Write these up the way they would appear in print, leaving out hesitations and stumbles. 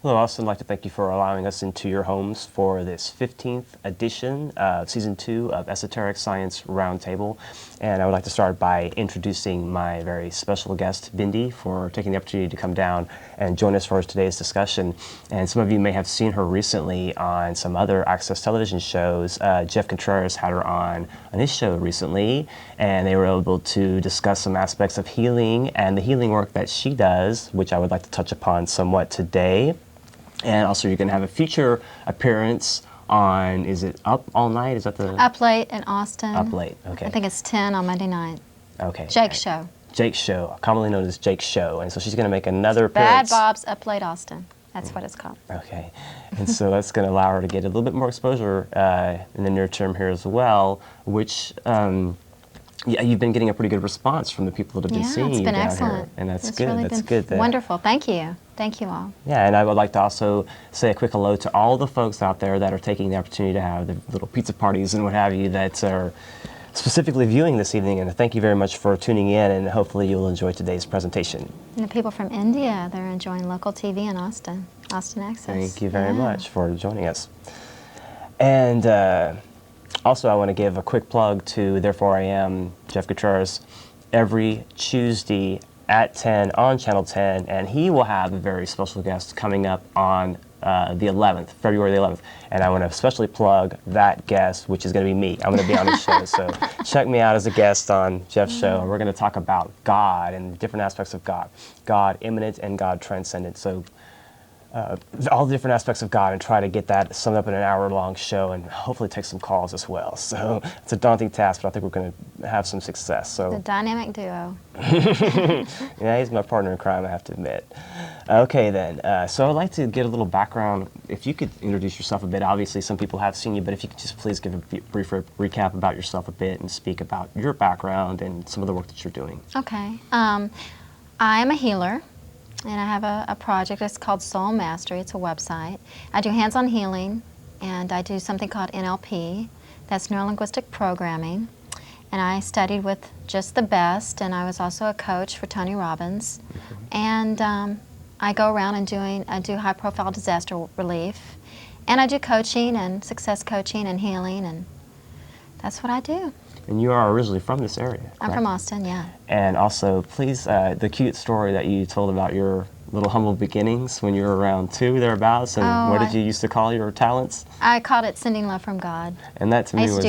Hello, Austin. I'd like to thank you for allowing us into your homes for this 15th edition of Season 2 of Esoteric Science Roundtable. And I would like to start by introducing my very special guest, Bindi, for taking the opportunity to come down and join us for today's discussion. And some of you may have seen her recently on some other Access television shows. Jeff Contreras had her on his show recently, and they were able to discuss some aspects of healing and the healing work that she does, which I would like to touch upon somewhat today. And also, you're going to have a feature appearance on, is it Up All Night? Is that the? Up Late in Austin. Up Late, okay. I think it's 10 on Monday night. Okay. Jake's show. Jake's show, commonly known as Jake's show. And so she's going to make another Bad appearance. Bob's Up Late Austin. That's what it's called. Okay. And so that's going to allow her to get a little bit more exposure in the near term here as well, which yeah, you've been getting a pretty good response from the people that have been seeing you down here. Yeah, it's been excellent. And that's it's good. Really that's good. Wonderful. Thank you. Thank you all. Yeah, and I would like to also say a quick hello to all the folks out there that are taking the opportunity to have the little pizza parties and what have you that are specifically viewing this evening. And thank you very much for tuning in, and hopefully you'll enjoy today's presentation. And the people from India, they're enjoying local TV in Austin, Austin Access. Thank you very much for joining us. And also, I want to give a quick plug to Therefore I Am, Jeff Contreras, every Tuesday at 10 on Channel 10, and he will have a very special guest coming up on the 11th, February the 11th. And I want to especially plug that guest, which is going to be me. I'm going to be on his show, so check me out as a guest on Jeff's show. And we're going to talk about God and different aspects of God, God immanent and God transcendent. So all the different aspects of God, and try to get that summed up in an hour-long show, and hopefully take some calls as well. So it's a daunting task, but I think we're going to have some success. So the dynamic duo. Yeah, he's my partner in crime, I have to admit. Okay, then. So I'd like to get a little background. If you could introduce yourself a bit. Obviously, some people have seen you, but if you could just please give a brief recap about yourself a bit and speak about your background and some of the work that you're doing. Okay. I'm a healer. And I have a project. It's called Soul Mastery. It's a website. I do hands-on healing, and I do something called NLP. That's neuro-linguistic programming. And I studied with just the best, and I was also a coach for Tony Robbins. And I go around and I do high-profile disaster relief, and I do coaching and success coaching and healing, and that's what I do. And you are originally from this area, correct? I'm from Austin, yeah. And also, please, the cute story that you told about your little humble beginnings when you were around 2, thereabouts, and what did you used to call your talents? I called it sending love from God. And that to me was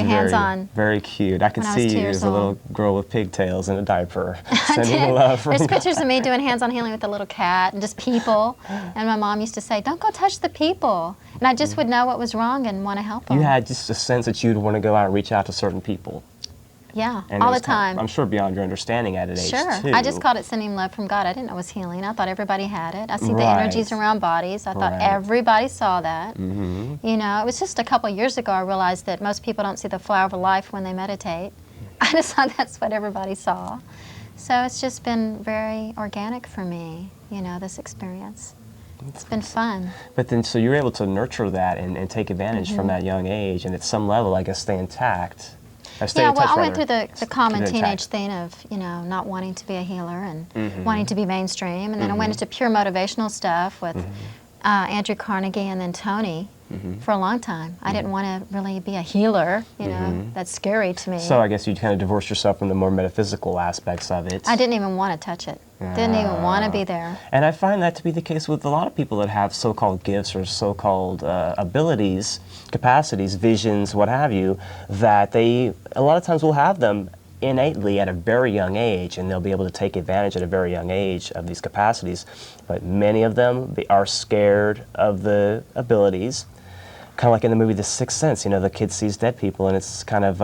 very cute. I could see you as a little girl with pigtails and a diaper, sending love from God. There's pictures of me doing hands-on healing with a little cat and just people. And my mom used to say, "Don't go touch the people." And I just would know what was wrong and want to help them. You had just a sense that you'd want to go out and reach out to certain people. Yeah, and all the time. I'm sure beyond your understanding at an age, sure. too. I just called it sending love from God. I didn't know it was healing. I thought everybody had it. I see the energies around bodies. I thought everybody saw that. You know, it was just a couple years ago I realized that most people don't see the flower of life when they meditate. I just thought that's what everybody saw. So it's just been very organic for me, you know, this experience. It's been fun. But then, so you're able to nurture that and take advantage from that young age, and at some level, I guess, stay intact. Yeah, well, I went through the common teenage thing of, you know, not wanting to be a healer and wanting to be mainstream. And then I went into pure motivational stuff with Andrew Carnegie and then Tony for a long time. I didn't want to really be a healer, you know, that's scary to me. So I guess you kind of divorced yourself from the more metaphysical aspects of it. I didn't even want to touch it. Didn't even want to be there. And I find that to be the case with a lot of people that have so-called gifts or so-called abilities, capacities, visions, what have you, that they a lot of times will have them innately at a very young age, and they'll be able to take advantage at a very young age of these capacities. But many of them, they are scared of the abilities. Kind of like in the movie The Sixth Sense, you know, the kid sees dead people and it's kind of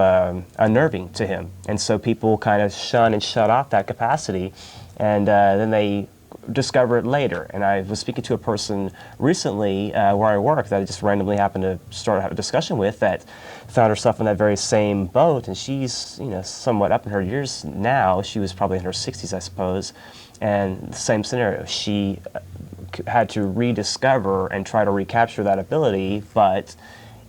unnerving to him. And so people kind of shun and shut off that capacity, and then they discover it later. And I was speaking to a person recently where I work that I just randomly happened to start a discussion with that found herself in that very same boat, and she's, you know, somewhat up in her years now. She was probably in her 60s, I suppose, and the same scenario. She had to rediscover and try to recapture that ability, but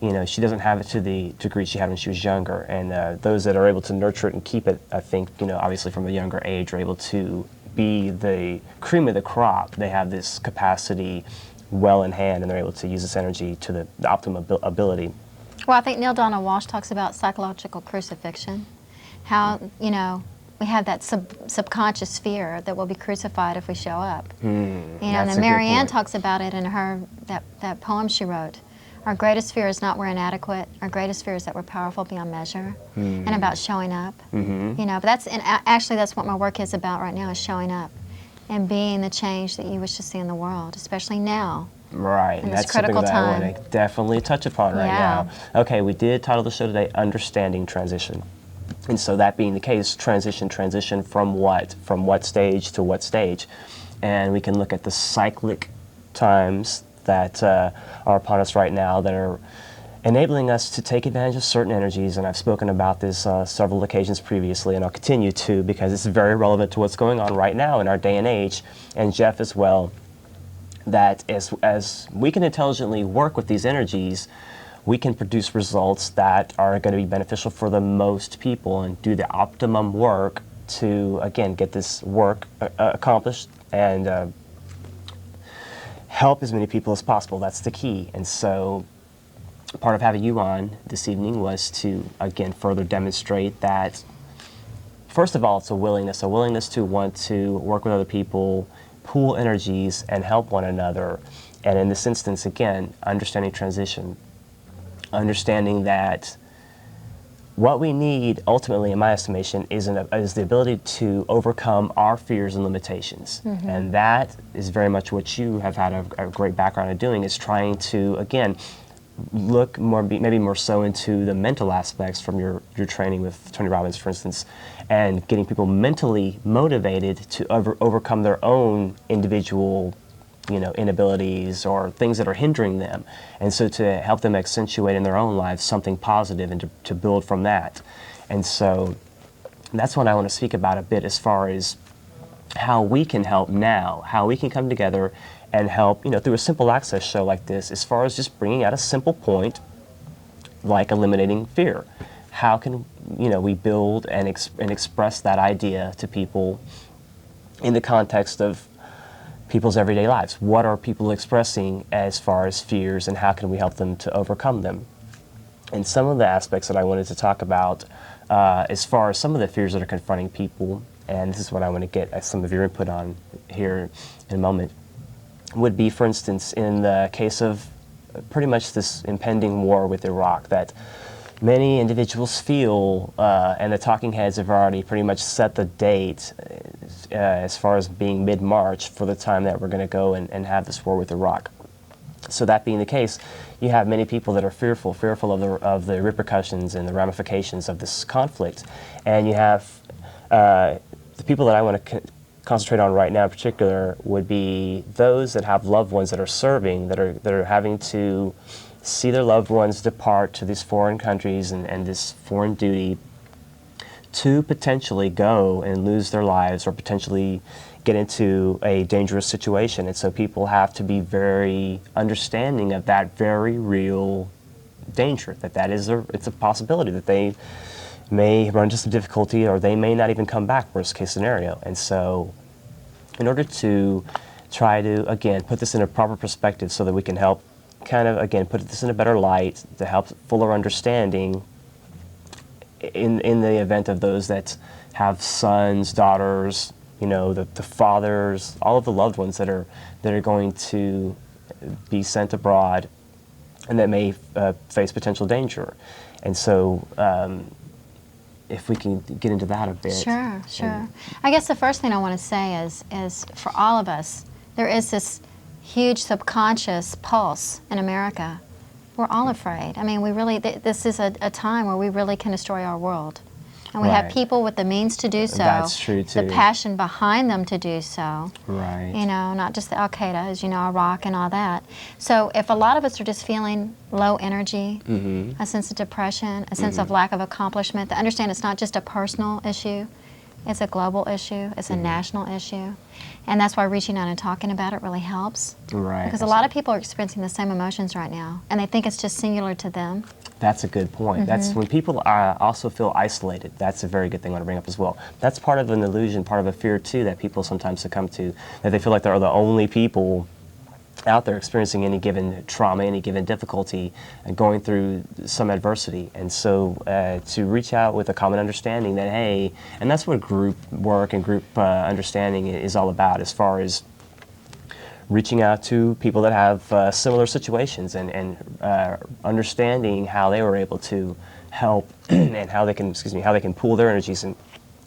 you know, she doesn't have it to the degree she had when she was younger. And those that are able to nurture it and keep it, I think, you know, obviously from a younger age, are able to be the cream of the crop. They have this capacity well in hand, and they're able to use this energy to the optimum ability. Well, I think Neil Donald Walsh talks about psychological crucifixion, how, you know, we have that subconscious fear that we'll be crucified if we show up. And then Marianne talks about it in her that poem she wrote. Our greatest fear is not we're inadequate. Our greatest fear is that we're powerful beyond measure, and about showing up. You know, but actually that's what my work is about right now, is showing up and being the change that you wish to see in the world, especially now. Right, and that's something that I want to definitely touch upon right now. Okay, we did title the show today, Understanding Transition. And so that being the case, transition from what? From what stage to what stage? And we can look at the cyclic times that are upon us right now that are enabling us to take advantage of certain energies. And I've spoken about this several occasions previously, and I'll continue to, because it's very relevant to what's going on right now in our day and age, and Jeff as well, that as we can intelligently work with these energies, we can produce results that are going to be beneficial for the most people and do the optimum work to, again, get this work accomplished and help as many people as possible. That's the key. And so part of having you on this evening was to, again, further demonstrate that, first of all, it's a willingness to want to work with other people, pool energies, and help one another. And in this instance, again, understanding transition, understanding that what we need ultimately, in my estimation, is the ability to overcome our fears and limitations. And that is very much what you have had a great background in doing, is trying to, again, look more, maybe more so into the mental aspects from your training with Tony Robbins, for instance, and getting people mentally motivated to overcome their own individual, you know, inabilities or things that are hindering them, and so to help them accentuate in their own lives something positive and to build from that. And so that's what I want to speak about a bit, as far as how we can help now, how we can come together and help, you know, through a simple access show like this, as far as just bringing out a simple point like eliminating fear. How can, you know, we build and express that idea to people in the context of people's everyday lives? What are people expressing as far as fears, and how can we help them to overcome them? And some of the aspects that I wanted to talk about, as far as some of the fears that are confronting people, and this is what I want to get some of your input on here in a moment, would be, for instance, in the case of pretty much this impending war with Iraq that many individuals feel, and the talking heads have already pretty much set the date as far as being mid-March for the time that we're going to go and have this war with Iraq. So that being the case, you have many people that are fearful of the repercussions and the ramifications of this conflict. And you have the people that I want to concentrate on right now in particular would be those that have loved ones that are serving, that are having to see their loved ones depart to these foreign countries and this foreign duty to potentially go and lose their lives or potentially get into a dangerous situation. And so people have to be very understanding of that very real danger, it's a possibility that they may run into some difficulty, or they may not even come back, worst case scenario. And so in order to try to, again, put this in a proper perspective so that we can help kind of, again, put this in a better light to help fuller understanding in the event of those that have sons, daughters, you know, the fathers, all of the loved ones that are going to be sent abroad and that may face potential danger. And so if we can get into that a bit. Sure. I guess the first thing I want to say is for all of us, there is this huge subconscious pulse in America. We're all afraid. I mean, we really, this is a time where we really can destroy our world. And we have people with the means to do so. That's true, too. The passion behind them to do so. Right. You know, not just the Al-Qaeda, as you know, Iraq and all that. So if a lot of us are just feeling low energy, a sense of depression, a sense of lack of accomplishment, to understand it's not just a personal issue, it's a global issue, it's a national issue. And that's why reaching out and talking about it really helps. Right. Because a lot of people are experiencing the same emotions right now, and they think it's just singular to them. That's a good point. That's when people also feel isolated. That's a very good thing I want to bring up as well. That's part of an illusion, part of a fear too, that people sometimes succumb to, that they feel like they're the only people out there experiencing any given trauma, any given difficulty, and going through some adversity. And so to reach out with a common understanding that, hey, and that's what group work and group understanding is all about, as far as reaching out to people that have similar situations and understanding how they were able to help and how they can pool their energies and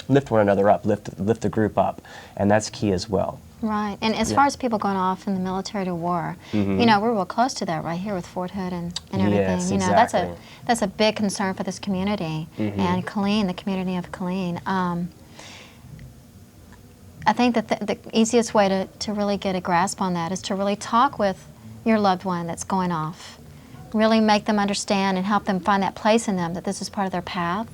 lift one another up, lift the group up. And that's key as well. Right, and as far as people going off in the military to war, you know, we're real close to that right here with Fort Hood and everything. Yes, you know, exactly. that's a big concern for this community and Killeen, the community of Killeen. I think that the easiest way to really get a grasp on that is to really talk with your loved one that's going off. Really make them understand and help them find that place in them that this is part of their path.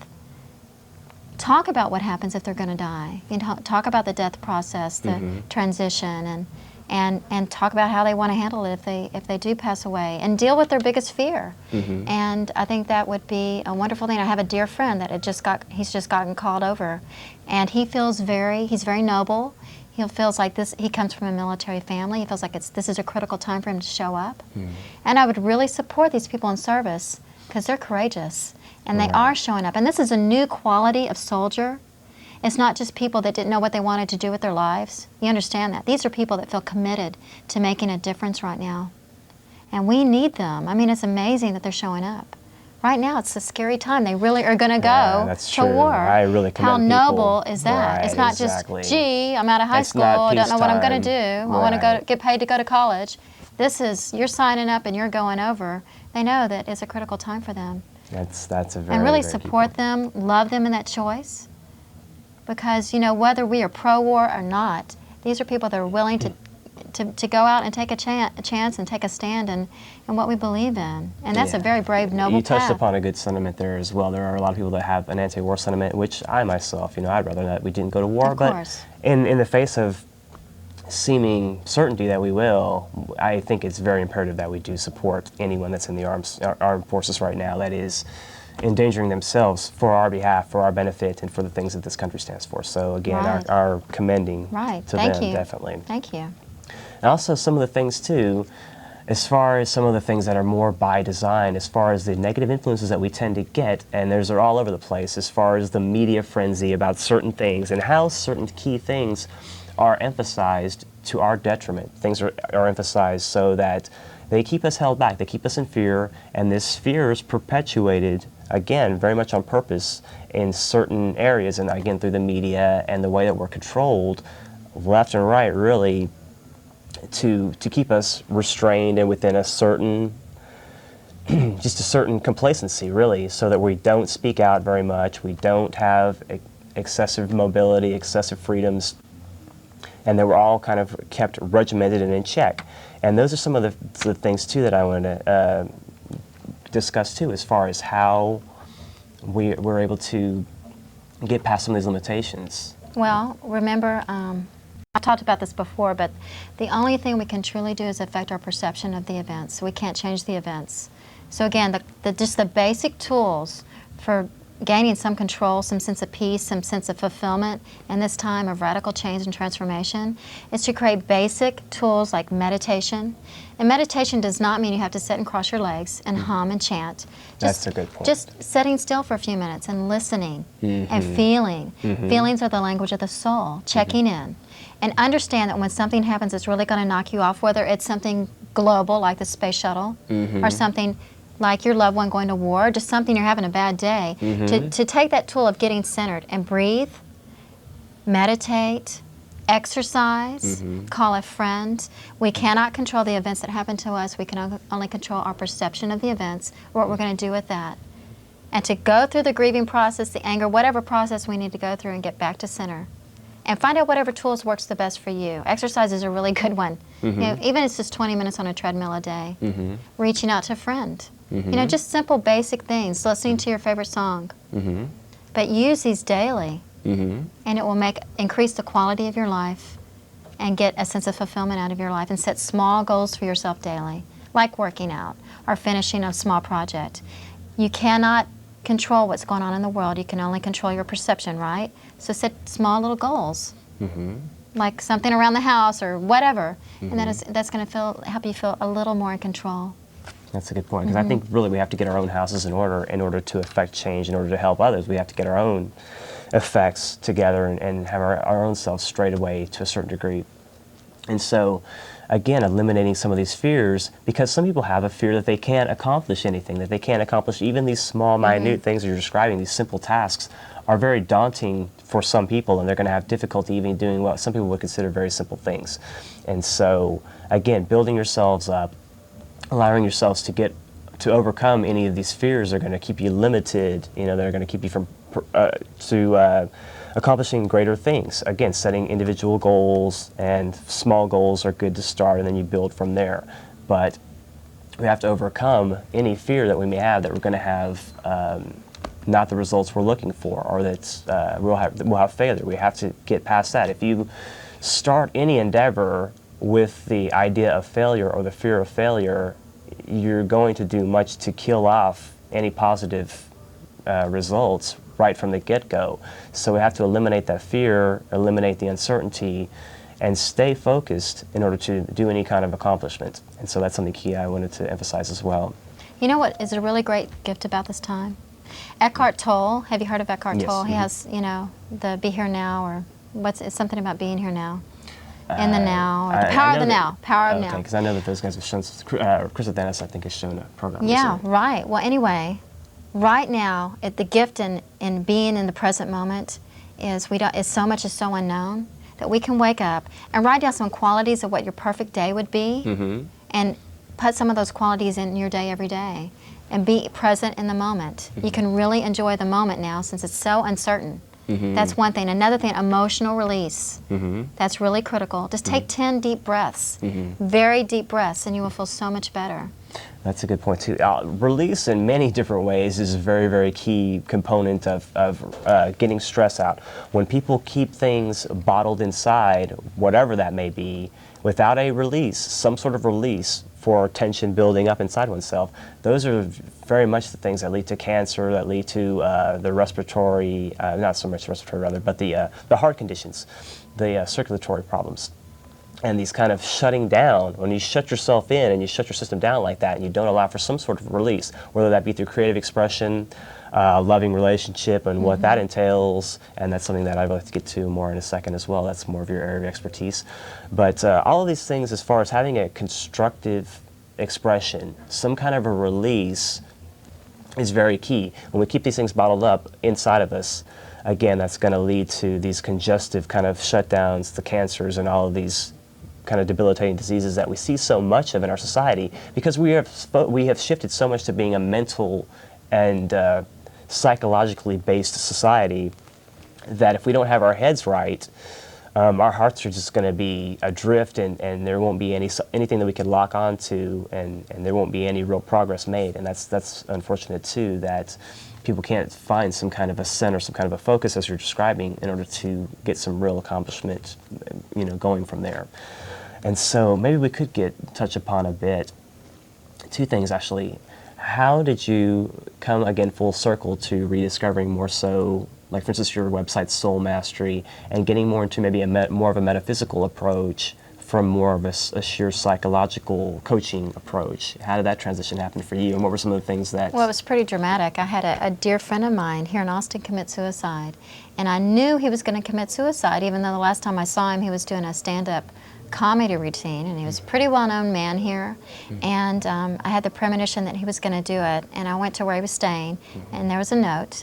Talk about what happens if they're going to die. You know, talk about the death process, the transition, and talk about how they want to handle it if they do pass away, and deal with their biggest fear. And I think that would be a wonderful thing. I have a dear friend that he's just gotten called over, and he's very noble. He feels like he comes from a military family. He feels like this is a critical time for him to show up. And I would really support these people in service because they're courageous. And they are showing up. And this is a new quality of soldier. It's not just people that didn't know what they wanted to do with their lives. You understand that. These are people that feel committed to making a difference right now. And we need them. I mean, it's amazing that they're showing up. Right now, it's a scary time. They really are going to go to war. I really commend How noble people. is that? Right, it's not exactly. just, gee, I'm out of high It's school. not I don't know what I'm going to peacetime. do. I want to get paid to go to college. This is, you're signing up and you're going over. They know that it's a critical time for them. That's a very, and really very support them, love them in that choice. Because, you know, whether we are pro-war or not, these are people that are willing to go out and take a chance and take a stand in what we believe in. And that's a very brave, noble You touched path. upon a good sentiment there as well. There are a lot of people that have an anti-war sentiment, which I myself, you know, I'd rather that we didn't go to war. Of but course. in the face of seeming certainty that we will, I think it's very imperative that we do support anyone that's in the armed forces right now that is endangering themselves for our behalf, for our benefit, and for the things that this country stands for. So again, our commending to them, definitely. Thank you. And also some of the things too, as far as some of the things that are more by design, as far as the negative influences that we tend to get, and those are all over the place, as far as the media frenzy about certain things and how certain key things are emphasized to our detriment. Things are emphasized so that they keep us held back, they keep us in fear, and this fear is perpetuated, again, very much on purpose in certain areas, and again through the media and the way that we're controlled, left and right, really, to keep us restrained and within a certain, just a certain complacency, really, so that we don't speak out very much, we don't have excessive mobility, excessive freedoms, and they were all kind of kept regimented and in check. And those are some of the things, too, that I want to discuss, too, as far as how we're able to get past some of these limitations. Well, remember, I've talked about this before, but the only thing we can truly do is affect our perception of the events. We can't change the events. So again, just the basic tools for gaining some control, some sense of peace, some sense of fulfillment in this time of radical change and transformation is to create basic tools like meditation. And meditation does not mean you have to sit and cross your legs and hum and chant. That's a good point. Just sitting still for a few minutes and listening and feeling. Feelings are the language of the soul, checking in. And understand that when something happens that's really going to knock you off, whether it's something global like the space shuttle or something like your loved one going to war, just something you're having a bad day, to take that tool of getting centered and breathe, meditate, exercise, call a friend. We cannot control the events that happen to us. We can only control our perception of the events, what we're going to do with that. And to go through the grieving process, the anger, whatever process we need to go through and get back to center. And find out whatever tools works the best for you. Exercise is a really good one. You know, even if it's just 20 minutes on a treadmill a day. Reaching out to a friend. You know, just simple, basic things. Listening to your favorite song. But use these daily, and it will increase the quality of your life and get a sense of fulfillment out of your life. And set small goals for yourself daily, like working out or finishing a small project. You cannot control what's going on in the world. You can only control your perception, right? So set small little goals. like something around the house or whatever, and that's going to help you feel a little more in control. That's a good point, because I think really we have to get our own houses in order to affect change, in order to help others. We have to get our own effects together and have our own selves straight away to a certain degree. And so, again, eliminating some of these fears, because some people have a fear that they can't accomplish anything, that they can't accomplish even these small, minute things that you're describing, these simple tasks, are very daunting for some people, and they're going to have difficulty even doing what some people would consider very simple things. And so, again, building yourselves up, allowing yourselves to overcome any of these fears are going to keep you limited. They're going to keep you from accomplishing greater things. Again, setting individual goals, and small goals are good to start, and then you build from there. But we have to overcome any fear that we may have that we're going to have not the results we're looking for, or that we'll have failure. We have to get past that. If you start any endeavor with the idea of failure or the fear of failure, you're going to do much to kill off any positive results right from the get-go. So we have to eliminate that fear, eliminate the uncertainty, and stay focused in order to do any kind of accomplishment. And so that's something key I wanted to emphasize as well. You know what is a really great gift about this time? Eckhart Tolle, have you heard of Eckhart Tolle? He has, the be here now, or it's something about being here now. In the now, or the power of the now. Power of now. Because I know that those guys have shown, Chris Athanas, I think, has shown a program. Yeah, recently. right. Well, anyway, right now, the gift in being in the present moment is so much is so unknown that we can wake up and write down some qualities of what your perfect day would be, and put some of those qualities in your day every day, and be present in the moment. You can really enjoy the moment now, since it's so uncertain. That's one thing. Another thing, emotional release. That's really critical. Just take 10 deep breaths, very deep breaths, and you will feel so much better. That's a good point, too. Release in many different ways is a very, very key component of getting stress out. When people keep things bottled inside, whatever that may be, without a release, some sort of release for tension building up inside oneself, those are very much the things that lead to cancer, that lead to the respiratory, not so much respiratory rather, but the heart conditions, the circulatory problems. And these kind of shutting down, when you shut yourself in and you shut your system down like that, and you don't allow for some sort of release, whether that be through creative expression, loving relationship, and what that entails, and that's something that I'd like to get to more in a second as well. That's more of your area of expertise. But all of these things, as far as having a constructive expression, some kind of a release, is very key. When we keep these things bottled up inside of us, again, that's going to lead to these congestive kind of shutdowns, the cancers, and all of these kind of debilitating diseases that we see so much of in our society, because we have shifted so much to being a mental and psychologically based society, that if we don't have our heads right, our hearts are just going to be adrift, and there won't be anything that we can lock onto, and there won't be any real progress made. And that's unfortunate too, that people can't find some kind of a center, some kind of a focus, as you're describing, in order to get some real accomplishment, going from there. And so maybe we could touch upon a bit, two things actually. How did you come again full circle to rediscovering more so, like for instance your website Soul Mastery, and getting more into maybe more of a metaphysical approach from more of a sheer psychological coaching approach? How did that transition happen for you, and what were some of the things that... Well, it was pretty dramatic. I had a dear friend of mine here in Austin commit suicide, and I knew he was going to commit suicide, even though the last time I saw him he was doing a stand-up comedy routine, and he was a pretty well-known man here, and I had the premonition that he was going to do it, and I went to where he was staying, and there was a note,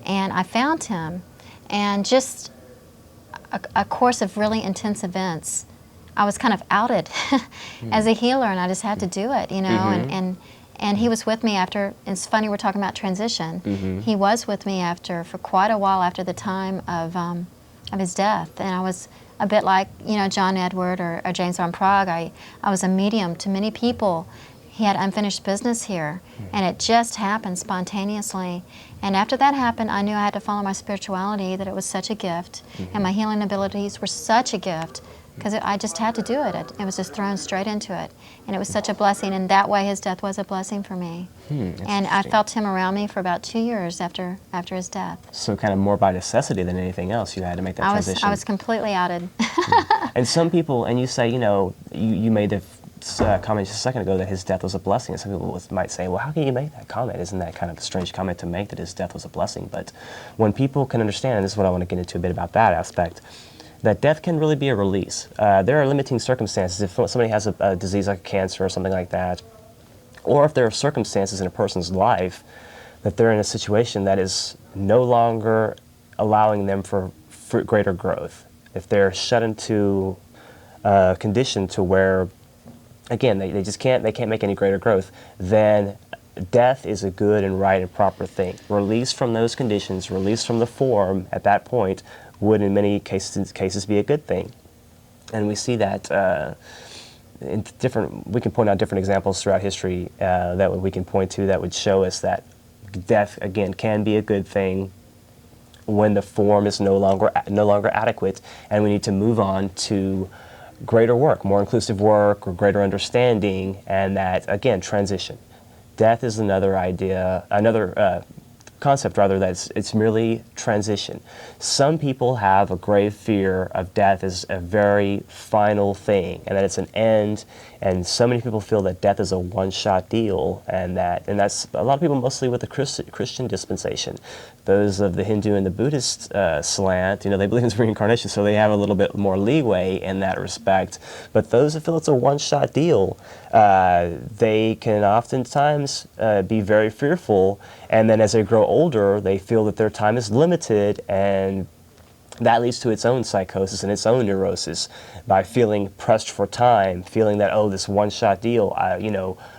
and I found him, and just a course of really intense events, I was kind of outed as a healer, and I just had to do it, and he was with me after. It's funny, we're talking about transition. He was with me for quite a while after the time of his death, and I was a bit like, John Edward or James Van Praagh. I was a medium to many people. He had unfinished business here, and it just happened spontaneously. And after that happened, I knew I had to follow my spirituality, that it was such a gift, and my healing abilities were such a gift, because I just had to do it. It was just thrown straight into it. And it was such a blessing. And that way his death was a blessing for me. And I felt him around me for about 2 years after his death. So kind of more by necessity than anything else, you had to make that transition. I was completely outed. And some people, and you say, you made the comment just a second ago that his death was a blessing. And some people might say, well, how can you make that comment? Isn't that kind of a strange comment to make, that his death was a blessing? But when people can understand, and this is what I want to get into a bit about that aspect, that death can really be a release. There are limiting circumstances. If somebody has a disease like cancer or something like that, or if there are circumstances in a person's life that they're in a situation that is no longer allowing them for greater growth, if they're shut into a condition to where, again, they just can't make any greater growth, then death is a good and right and proper thing. Release from those conditions, release from the form at that point would in many cases be a good thing. And we see that we can point out different examples throughout history that we can point to that would show us that death, again, can be a good thing when the form is no longer adequate, and we need to move on to greater work, more inclusive work, or greater understanding, and that, again, transition. Death is another concept that it's merely transition. Some people have a grave fear of death as a very final thing, and that it's an end, and so many people feel that death is a one-shot deal, and that's a lot of people, mostly with the Christian dispensation. Those of the Hindu and the Buddhist slant, they believe in reincarnation, so they have a little bit more leeway in that respect. But those that feel it's a one-shot deal, they can oftentimes be very fearful, and then as they grow older, they feel that their time is limited, and that leads to its own psychosis and its own neurosis by feeling pressed for time, feeling that, this one-shot deal,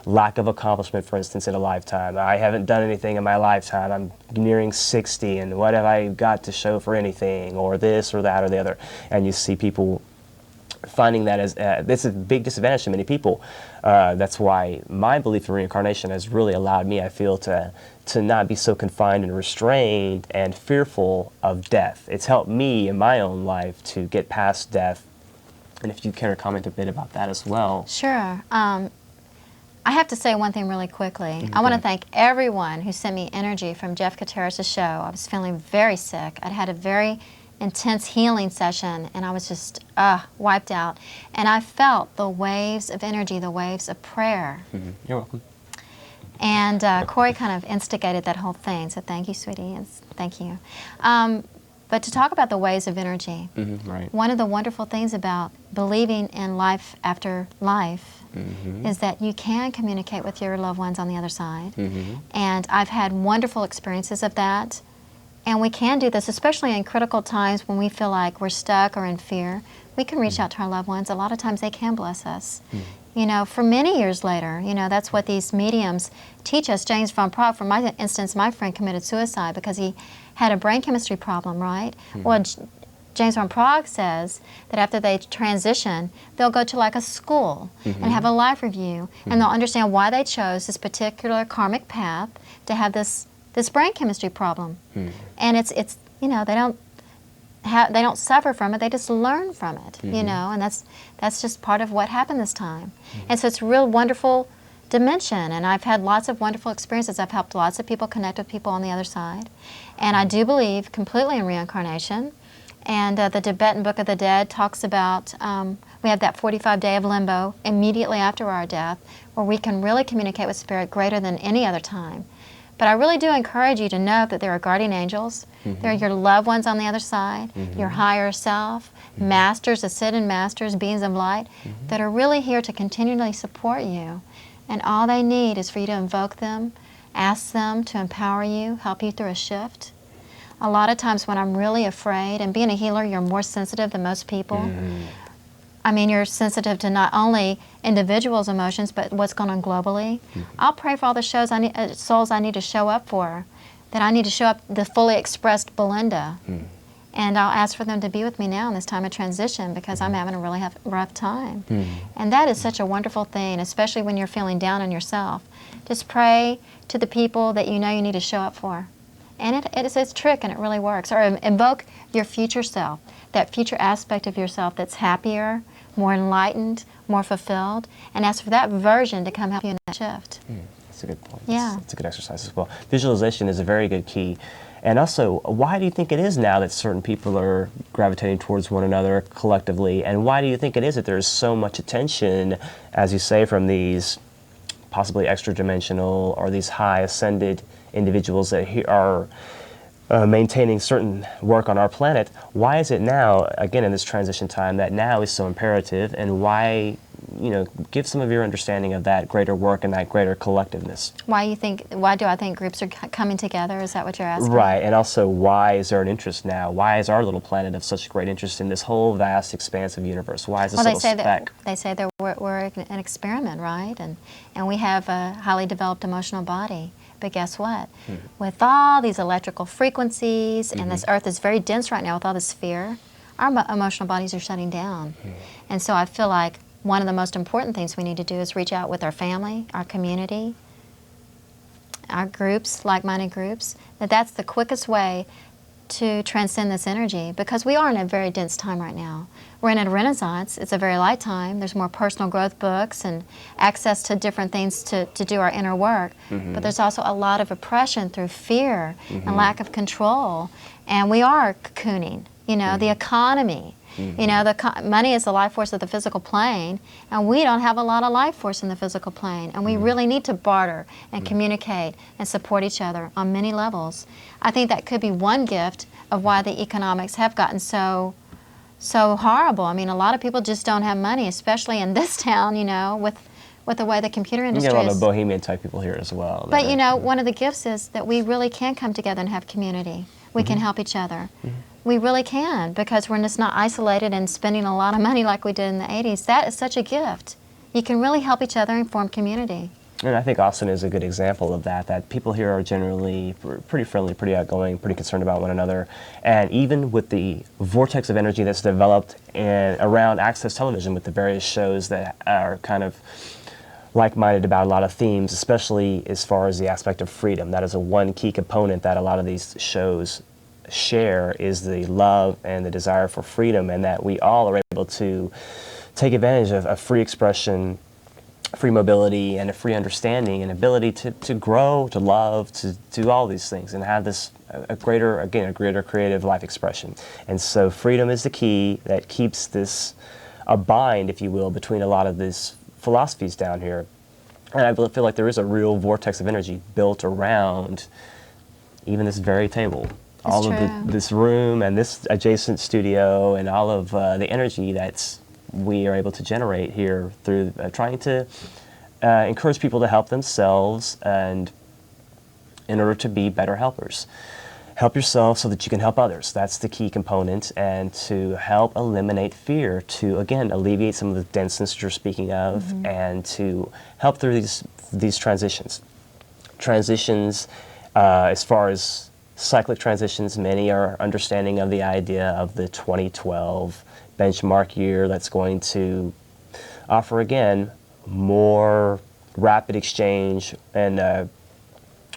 lack of accomplishment, for instance, in a lifetime. I haven't done anything in my lifetime. I'm nearing 60, and what have I got to show for anything, or this or that or the other. And you see people finding that as this is a big disadvantage to many people. That's why my belief in reincarnation has really allowed me, I feel, to not be so confined and restrained and fearful of death. It's helped me in my own life to get past death. And if you care to comment a bit about that as well. Sure. I have to say one thing really quickly. I want to thank everyone who sent me energy from Jeff Kateris' show. I was feeling very sick. I'd had a very intense healing session, and I was just wiped out. And I felt the waves of energy, the waves of prayer. You're welcome. And Corey kind of instigated that whole thing, so thank you, sweetie. Thank you. But to talk about the waves of energy, right. One of the wonderful things about believing in life after life is that you can communicate with your loved ones on the other side. And I've had wonderful experiences of that. And we can do this, especially in critical times when we feel like we're stuck or in fear. We can reach out to our loved ones. A lot of times they can bless us. For many years later, that's what these mediums teach us. James von Praagh, for my instance, my friend committed suicide because he had a brain chemistry problem, right? Well, James von Praagh says that after they transition, they'll go to like a school and have a life review, and they'll understand why they chose this particular karmic path to have this brain chemistry problem. And it's they don't suffer from it, they just learn from it, and that's just part of what happened this time. And so it's a real wonderful dimension, and I've had lots of wonderful experiences. I've helped lots of people connect with people on the other side. And I do believe completely in reincarnation. And the Tibetan Book of the Dead talks about, we have that 45 day of limbo immediately after our death, where we can really communicate with spirit greater than any other time. But I really do encourage you to know that there are guardian angels, there are your loved ones on the other side, your higher self, masters, ascended masters, beings of light, that are really here to continually support you. And all they need is for you to invoke them, ask them to empower you, help you through a shift. A lot of times when I'm really afraid, and being a healer, you're more sensitive than most people. I mean, you're sensitive to not only individuals' emotions, but what's going on globally. I'll pray for all the souls I need to show up for, that I need to show up the fully expressed Belinda. And I'll ask for them to be with me now in this time of transition because I'm having a really rough time. And that is such a wonderful thing, especially when you're feeling down on yourself. Just pray to the people that you know you need to show up for. And it's a trick, and it really works. Or invoke your future self, that future aspect of yourself that's happier, more enlightened, more fulfilled, and ask for that version to come help you in that shift. That's a good point. Yeah. That's a good exercise as well. Visualization is a very good key. And also, why do you think it is now that certain people are gravitating towards one another collectively? And why do you think it is that there's so much attention, as you say, from these possibly extra-dimensional or these high ascended individuals that are maintaining certain work on our planet? Why is it now, again, in this transition time, that now is so imperative, and why, give some of your understanding of that greater work and that greater collectiveness? Why do I think groups are coming together? Is that what you're asking? Right, and also why is there an interest now? Why is our little planet of such great interest in this whole vast, expansive universe? Why is this little speck? They say that we're an experiment, right? And we have a highly developed emotional body. But guess what? With all these electrical frequencies, and this Earth is very dense right now with all this fear, our emotional bodies are shutting down. And so I feel like one of the most important things we need to do is reach out with our family, our community, our groups, like-minded groups. That's the quickest way to transcend this energy, because we are in a very dense time right now. We're in a renaissance. It's a very light time. There's more personal growth books and access to different things to do our inner work. But there's also a lot of oppression through fear and lack of control. And we are cocooning. The economy. Money is the life force of the physical plane, and we don't have a lot of life force in the physical plane. And we really need to barter and communicate and support each other on many levels. I think that could be one gift of why the economics have gotten so horrible. I mean, a lot of people just don't have money, especially in this town, with the way the computer industry is. You get a lot of bohemian type people here as well. But one of the gifts is that we really can come together and have community. We can help each other. We really can, because we're just not isolated and spending a lot of money like we did in the 80s. That is such a gift. You can really help each other and form community. And I think Austin is a good example of that people here are generally pretty friendly, pretty outgoing, pretty concerned about one another. And even with the vortex of energy that's developed around access television with the various shows that are kind of like-minded about a lot of themes, especially as far as the aspect of freedom. That is one key component that a lot of these shows share, is the love and the desire for freedom, and that we all are able to take advantage of free expression, free mobility, and a free understanding and ability to grow, to love, to do all these things and have this a greater creative life expression. And so freedom is the key that keeps this a bind, if you will, between a lot of these philosophies down here. And I feel like there is a real vortex of energy built around even this very table. All of this room and this adjacent studio and all of the energy we are able to generate here through trying to encourage people to help themselves, and in order to be better helpers. Help yourself so that you can help others. That's the key component, and to help eliminate fear, to again alleviate some of the denseness you're speaking of, and to help through these transitions. Transitions, as far as cyclic transitions, many are understanding of the idea of the 2012 benchmark year that's going to offer, again, more rapid exchange and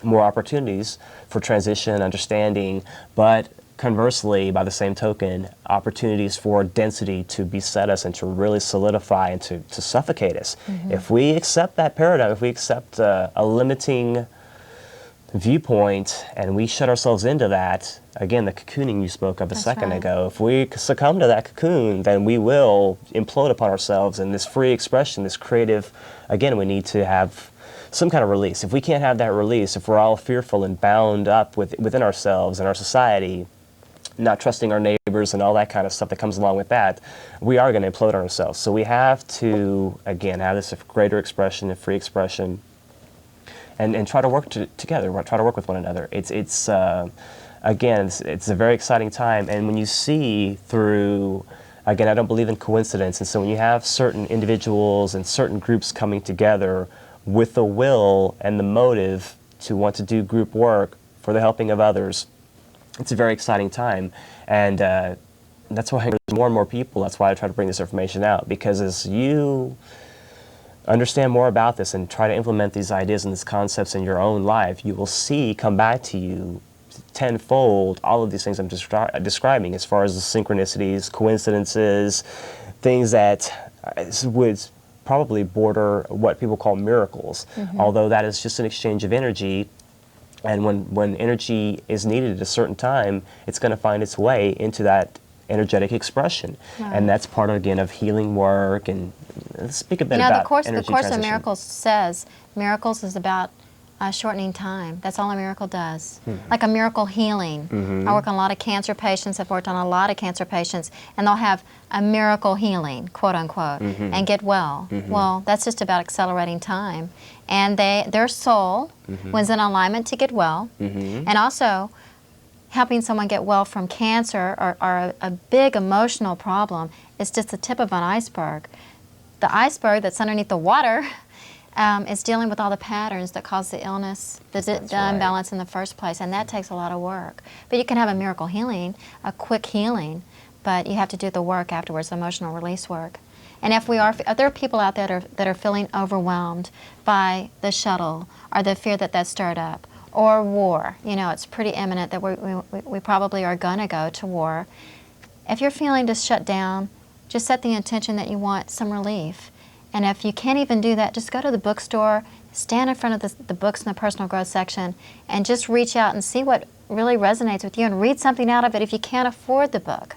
more opportunities for transition, understanding, but conversely, by the same token, opportunities for density to beset us and to really solidify and to suffocate us. If we accept that paradigm, if we accept a limiting viewpoint and we shut ourselves into that, again, the cocooning you spoke of a second ago, if we succumb to that cocoon, then we will implode upon ourselves, and this free expression, this creative, again, we need to have some kind of release. If we can't have that release, if we're all fearful and bound up within ourselves and our society, not trusting our neighbors and all that kind of stuff that comes along with that, we are going to implode on ourselves. So we have to, again, have this greater expression and free expression, and try to work together, try to work with one another. It's again, it's a very exciting time, and when you see through, again, I don't believe in coincidence, and so when you have certain individuals and certain groups coming together with the will and the motive to want to do group work for the helping of others, it's a very exciting time. And that's why there's more and more people. That's why I try to bring this information out, because as you understand more about this and try to implement these ideas and these concepts in your own life, you will see come back to you tenfold all of these things I'm describing, as far as the synchronicities, coincidences, things that would probably border what people call miracles, although that is just an exchange of energy. And when energy is needed at a certain time, it's going to find its way into that energetic expression. Right. And that's part, again, of healing work. And let's speak a bit You know, about the Course energy of transition. Miracles says miracles is about shortening time. That's all a miracle does. Like a miracle healing. I work on a lot of cancer patients. I've worked on a lot of cancer patients, and they'll have a miracle healing, quote unquote, and get well. Well, that's just about accelerating time. And their soul was in alignment to get well, and also helping someone get well from cancer or a big emotional problem is just the tip of an iceberg. The iceberg that's underneath the water is dealing with all the patterns that cause the illness, the imbalance in the first place, and that takes a lot of work. But you can have a miracle healing, a quick healing, but you have to do the work afterwards, the emotional release work. And if there are people out there that are feeling overwhelmed by the shuttle or the fear that stirred up, or war, you know, it's pretty imminent that we probably are going to go to war. If you're feeling just shut down, just set the intention that you want some relief. And if you can't even do that, just go to the bookstore, stand in front of the books in the personal growth section, and just reach out and see what really resonates with you and read something out of it if you can't afford the book.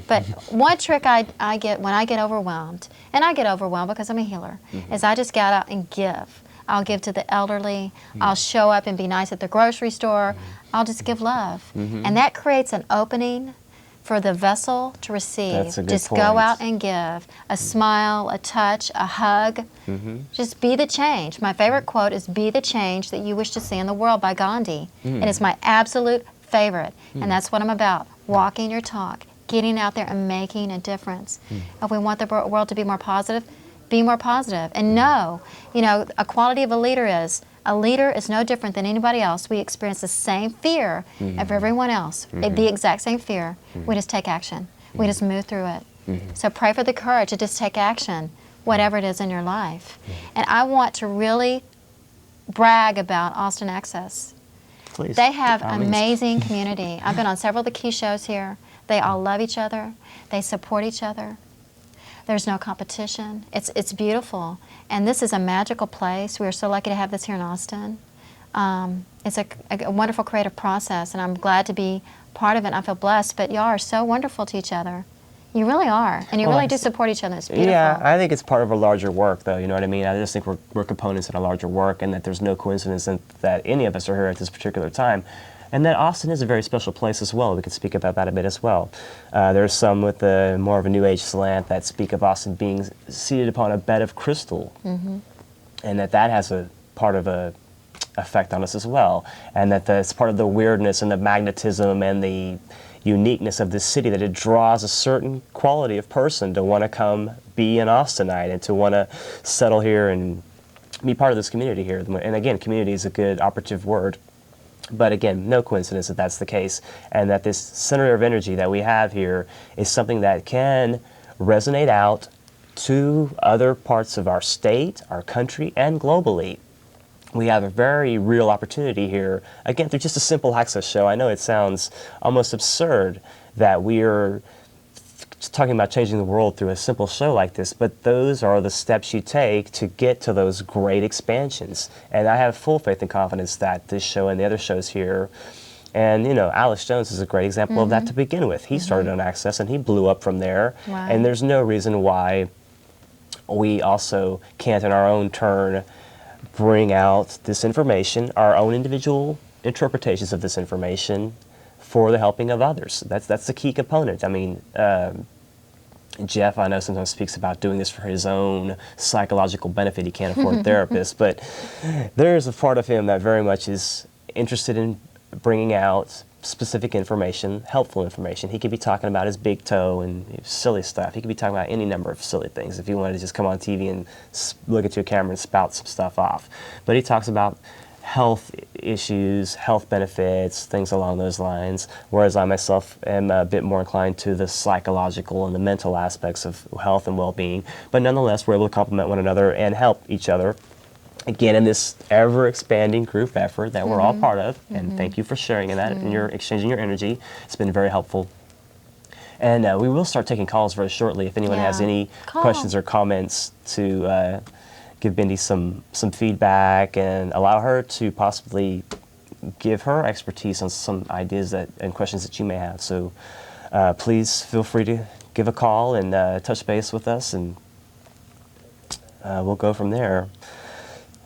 But one trick I get when I get overwhelmed, and I get overwhelmed because I'm a healer, is I just get out and give. I'll give to the elderly. I'll show up and be nice at the grocery store. I'll just give love. And that creates an opening for the vessel to receive. That's a good just point. go out and give. A smile, a touch, a hug. Just be the change. My favorite quote is, "Be the change that you wish to see in the world," by Gandhi. And it's my absolute favorite. And that's what I'm about, walking your talk, getting out there and making a difference. If we want the world to be more positive, be more positive. And know, you know, a quality of a leader is no different than anybody else. We experience the same fear of everyone else, the exact same fear. We just take action. We just move through it. So pray for the courage to just take action, whatever it is in your life. And I want to really brag about Austin Access. Please. They have amazing community. I've been on several of the key shows here. They all love each other. They support each other. There's no competition. It's beautiful. And this is a magical place. We are so lucky to have this here in Austin. It's a wonderful creative process, and I'm glad to be part of it. I feel blessed, but y'all are so wonderful to each other. You really are, and you really do support each other. It's beautiful. Yeah, I think it's part of a larger work, though, you know what I mean? I just think we're components in a larger work, and that there's no coincidence that any of us are here at this particular time. And that Austin is a very special place as well. We could speak about that a bit as well. There's some with more of a New Age slant that speak of Austin being seated upon a bed of crystal, and that has a part of a effect on us as well, and that's part of the weirdness and the magnetism and the uniqueness of this city, that it draws a certain quality of person to want to come be an Austinite and to want to settle here and be part of this community here. And again, community is a good operative word. But again, no coincidence that that's the case, and that this center of energy that we have here is something that can resonate out to other parts of our state, our country, and globally. We have a very real opportunity here, again, through just a simple access show. I know it sounds almost absurd that we're talking about changing the world through a simple show like this, but those are the steps you take to get to those great expansions. And I have full faith and confidence that this show and the other shows here, and you know, Alex Jones is a great example of that to begin with. He started on Access and he blew up from there. Wow. And there's no reason why we also can't, in our own turn, bring out this information, our own individual interpretations of this information, for the helping of others. That's the key component. I mean, Jeff, I know, sometimes speaks about doing this for his own psychological benefit. He can't afford a therapist, but there's a part of him that very much is interested in bringing out specific information, helpful information. He could be talking about his big toe and silly stuff. He could be talking about any number of silly things if he wanted to just come on TV and look at your camera and spout some stuff off. But he talks about health issues, health benefits, things along those lines, whereas I myself am a bit more inclined to the psychological and the mental aspects of health and well-being. But nonetheless, we're able to complement one another and help each other again, in this ever-expanding group effort that we're all part of, and thank you for sharing in that and you're exchanging your energy. It's been very helpful. And we will start taking calls very shortly. If anyone has any questions or comments to give Bindi some feedback and allow her to possibly give her expertise on some ideas and questions that you may have. So please feel free to give a call and touch base with us, and we'll go from there.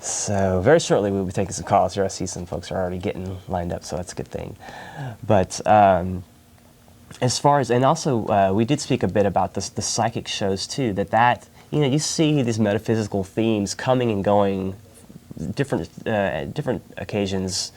So very shortly we'll be taking some calls here. I see some folks are already getting lined up, so that's a good thing. But as far as, and also we did speak a bit about the psychic shows too, that you see these metaphysical themes coming and going different occasions,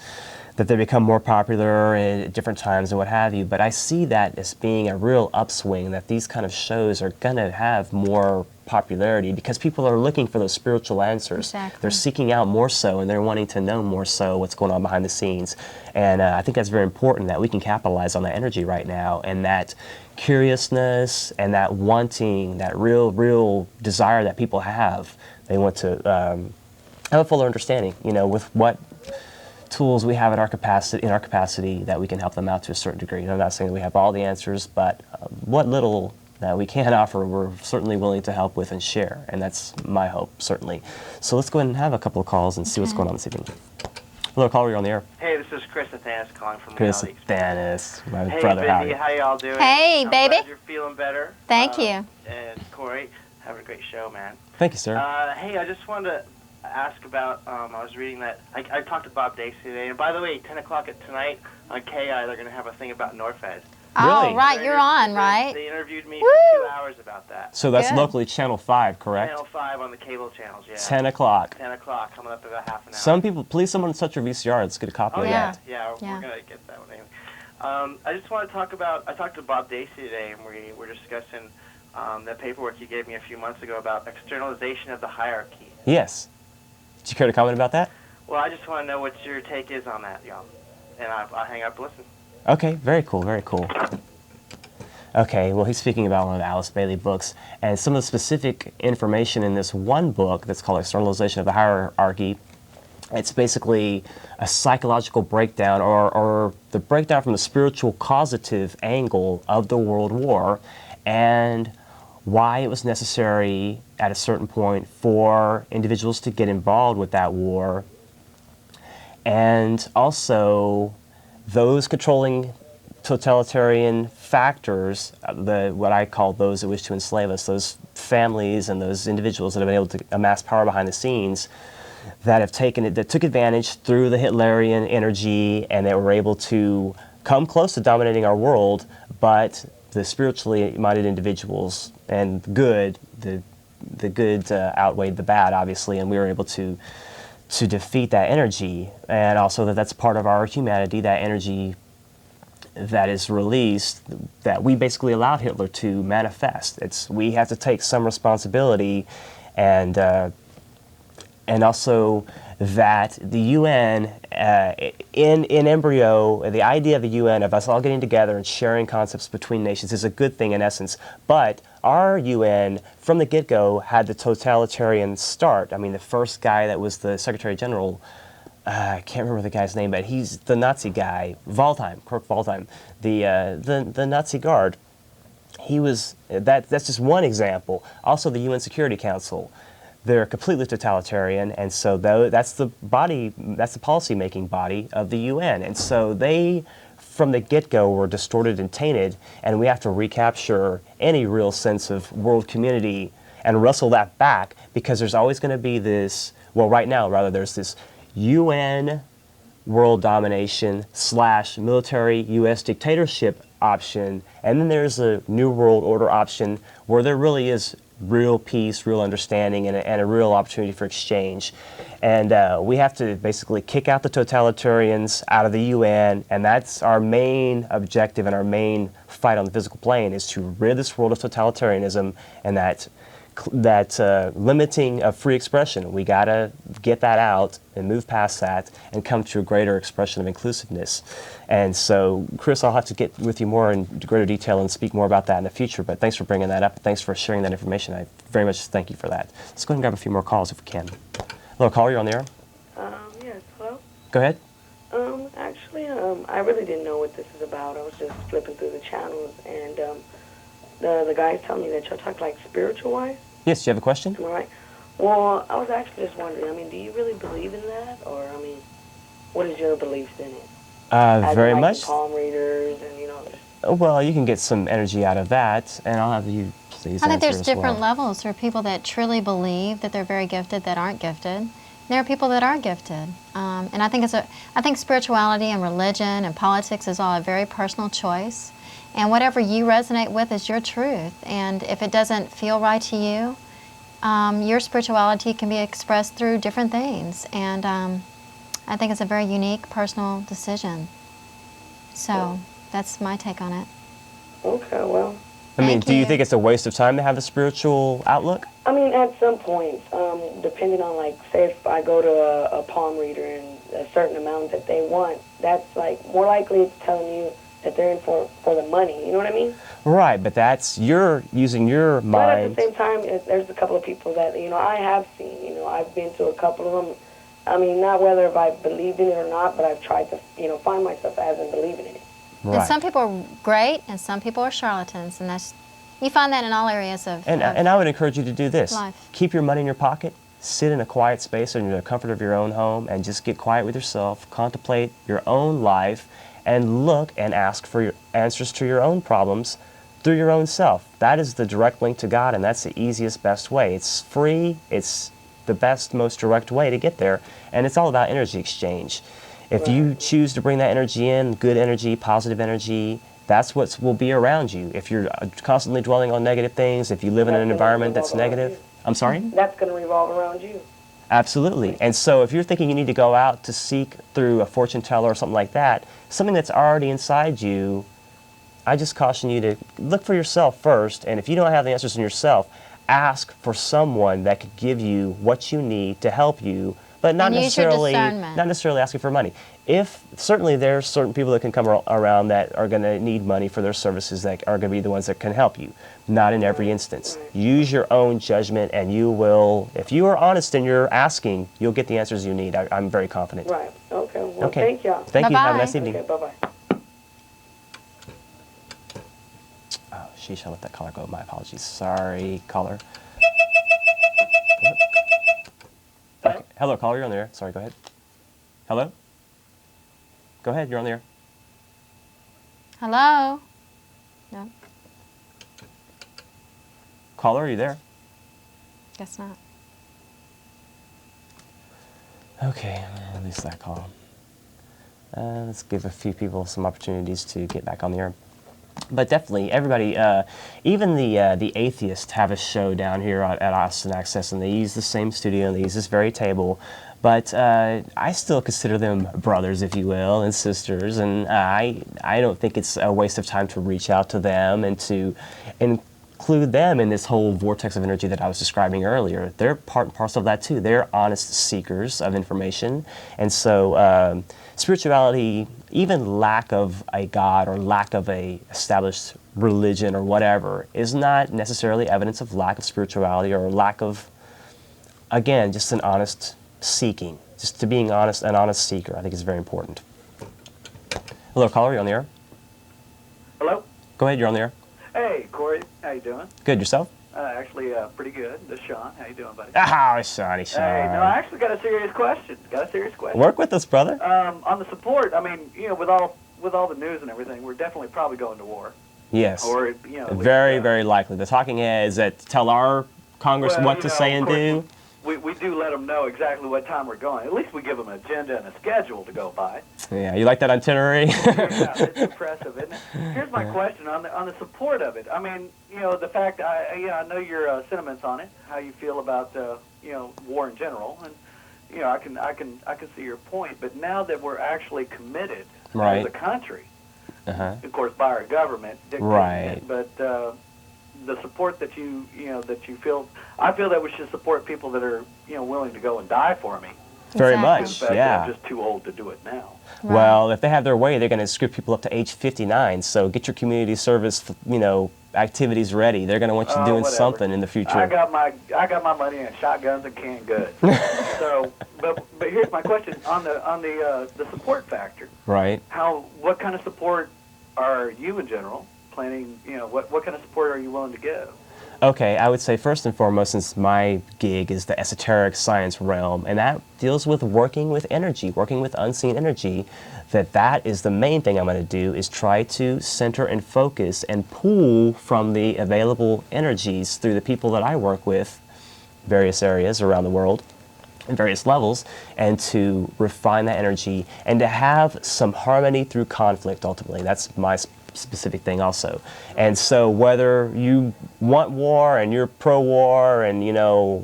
that they become more popular at different times and what have you. But I see that as being a real upswing, that these kind of shows are going to have more popularity because people are looking for those spiritual answers. Exactly. They're seeking out more so, and they're wanting to know more so what's going on behind the scenes. And I think that's very important, that we can capitalize on that energy right now, and that curiousness and that wanting, that real desire that people have. They want to have a fuller understanding, with what tools we have in our capacity that we can help them out to a certain degree. And I'm not saying that we have all the answers, but what little that we can offer, we're certainly willing to help with and share, and that's my hope, certainly. So let's go ahead and have a couple of calls and see what's going on this evening. Hello, caller, you're on the air. Hey, this is Chris Athanas calling from Chris Reality Athanas, my Hey, brother. Bindi, how y'all doing? Hey, I'm baby. glad you're feeling better. Thank you. And Corey, having a great show, man. Thank you, sir. Hey, I just wanted to ask about, I was reading that, I talked to Bob Dacey today, and by the way, 10 o'clock tonight on KI, they're going to have a thing about Norfed. Oh, Really? right, you're on, right? They interviewed me Woo! for 2 hours about that. So that's Good. locally Channel 5, correct? Channel 5 on the cable channels, yeah. 10 o'clock. 10 o'clock, coming up in about half an hour. Some people, please someone touch your VCR. Let's get a copy Oh, of yeah. that. Yeah, Yeah. we're going to get that one anyway. I just want to talk about, I talked to Bob Dacey today, and we were discussing that paperwork you gave me a few months ago about externalization of the hierarchy. Yes. Did you care to comment about that? Well, I just want to know what your take is on that, y'all. And I'll hang up and listen. Okay, very cool, very cool. Okay, well, he's speaking about one of the Alice Bailey books, and some of the specific information in this one book that's called Externalization of the Hierarchy. It's basically a psychological breakdown, or the breakdown from the spiritual causative angle of the World War, and why it was necessary at a certain point for individuals to get involved with that war, and also those controlling totalitarian factors, what I call those that wish to enslave us, those families and those individuals that have been able to amass power behind the scenes, that took advantage through the Hitlerian energy, and they were able to come close to dominating our world, but the spiritually minded individuals and the good outweighed the bad, obviously, and we were able to defeat that energy, and also that's part of our humanity, that energy that is released, that we basically allowed Hitler to manifest. We have to take some responsibility, and also that the UN, in embryo, the idea of the UN, of us all getting together and sharing concepts between nations, is a good thing in essence. But our UN, from the get-go, had the totalitarian start. I mean, the first guy that was the Secretary General, I can't remember the guy's name, but he's the Nazi guy, Kurt Waldheim, the Nazi guard. He was, that's just one example. Also the UN Security Council. They're completely totalitarian, and so that's the policy-making body of the UN. And so they, from the get-go, were distorted and tainted, and we have to recapture any real sense of world community and wrestle that back, because there's always going to be this, well, right now, rather, there's this UN world domination / military U.S. dictatorship option, and then there's a New World Order option where there really is real peace, real understanding, and a real opportunity for exchange. And we have to basically kick out the totalitarians out of the UN, and that's our main objective and our main fight on the physical plane, is to rid this world of totalitarianism and that limiting of free expression. We gotta get that out and move past that and come to a greater expression of inclusiveness. And so, Chris, I'll have to get with you more in greater detail and speak more about that in the future, but thanks for bringing that up. Thanks for sharing that information. I very much thank you for that. Let's go ahead and grab a few more calls if we can. Hello, caller, you're on the air. Yes, hello? Go ahead. Actually, I really didn't know what this is about. I was just flipping through the channels, and the guys telling me that y'all talk like spiritual-wise. Yes, do you have a question? Am I right? Well, I was actually just wondering, I mean, do you really believe in that? Or, I mean, what is your beliefs in it? As Very in, like, much. the palm readers and, you know, just... Well, you can get some energy out of that, and I'll have you please I think answer there's as different well. levels. There are people that truly believe that they're very gifted that aren't gifted. There are people that are gifted, and I think spirituality and religion and politics is all a very personal choice, and whatever you resonate with is your truth. And if it doesn't feel right to you, your spirituality can be expressed through different things, and I think it's a very unique personal decision. So that's my take on it. Okay, well... I mean, Thank do you you. think it's a waste of time to have a spiritual outlook? I mean, at some point, depending on, like, say if I go to a palm reader and a certain amount that they want, that's, like, more likely it's telling you that they're in for the money. You know what I mean? Right, but that's you're using your But at mind. the same time, there's a couple of people that, you know, I have seen. You know, I've been to a couple of them. I mean, not whether if I believed in it or not, but I've tried to, you know, find myself as in believing in it. And Right. some people are great, and some people are charlatans, and you find that in all areas of And I would encourage you to do this. life. Keep your money in your pocket, sit in a quiet space in the comfort of your own home, and just get quiet with yourself, contemplate your own life, and look and ask for your answers to your own problems through your own self. That is the direct link to God, and that's the easiest, best way. It's free, it's the best, most direct way to get there, and it's all about energy exchange. If you choose to bring that energy in, good energy, positive energy, that's what will be around you. If you're constantly dwelling on negative things, if you live in an environment that's negative, I'm sorry? That's going to revolve around you. Absolutely. And so if you're thinking you need to go out to seek through a fortune teller or something like that, something that's already inside you, I just caution you to look for yourself first, and if you don't have the answers in yourself, ask for someone that could give you what you need to help you, but not And use your necessarily discernment. not necessarily asking for money. If certainly there's certain people that can come around that are going to need money for their services that are going to be the ones that can help you. Not in every instance. Use your own judgment, and you will, if you are honest in your asking, you'll get the answers you need. I'm very confident. Right. Okay. Well, Okay. thank y'all. Thank you. Have a Bye-bye. nice evening. Okay, bye-bye. Oh, sheesh, I let that caller go. My apologies. Sorry, caller. Okay. Hello, caller. You're on the air. Sorry, go ahead. Hello? Go ahead. You're on the air. Hello? No, Caller, are you there? guess not. Okay, at least that call. Let's give a few people some opportunities to get back on the air. But definitely, everybody, even the atheists have a show down here at Austin Access, and they use the same studio, and they use this very table. But I still consider them brothers, if you will, and sisters, and I don't think it's a waste of time to reach out to them and to include them in this whole vortex of energy that I was describing earlier. They're part and parcel of that too. They're honest seekers of information, and so spirituality, even lack of a God or lack of a established religion or whatever, is not necessarily evidence of lack of spirituality or lack of, again, just an honest seeking. Just to being honest, an honest seeker, I think is very important. Hello, caller, you're on the air. Hello? Go ahead, you're on the air. Hey, Corey. How you doing? Good, yourself? Actually, pretty good. This is Sean. How you doing, buddy? Ah, Shawnee, Hey, no, I actually got a serious question. Work with us, brother. On the support, I mean, you know, with all the news and everything, we're definitely probably going to war. Yes. Or, you know, Very, very likely. The talking heads that tell our Congress well, what you to know, say of and course, do. We do let them know exactly what time we're going. At least we give them an agenda and a schedule to go by. Yeah, you like that itinerary? Yeah, it's impressive, isn't it? Here's my question on the support of it. I mean, you know, the fact I know your sentiments on it, how you feel about you know, war in general, and you know, I can see your point. But now that we're actually committed Right. as a country, Uh-huh. of course, by our government dictating Right. it, but the support that you feel, I feel that we should support people that are, you know, willing to go and die for me. Very Exactly. much, In fact, yeah. I'm just too old to do it now. Right. Well, if they have their way, they're going to screw people up to age 59. So get your community service, activities ready. They're going to want you doing Whatever. something in the future. I got my money in shotguns and canned goods. So, but here's my question on the support factor. Right. What kind of support are you in general planning? What kind of support are you willing to give? Okay, I would say first and foremost, since my gig is the esoteric science realm, and that deals with working with energy, working with unseen energy, that is the main thing I'm going to do, is try to center and focus and pull from the available energies through the people that I work with, various areas around the world, in various levels, and to refine that energy and to have some harmony through conflict ultimately. That's my specific thing also. And so whether you want war and you're pro-war and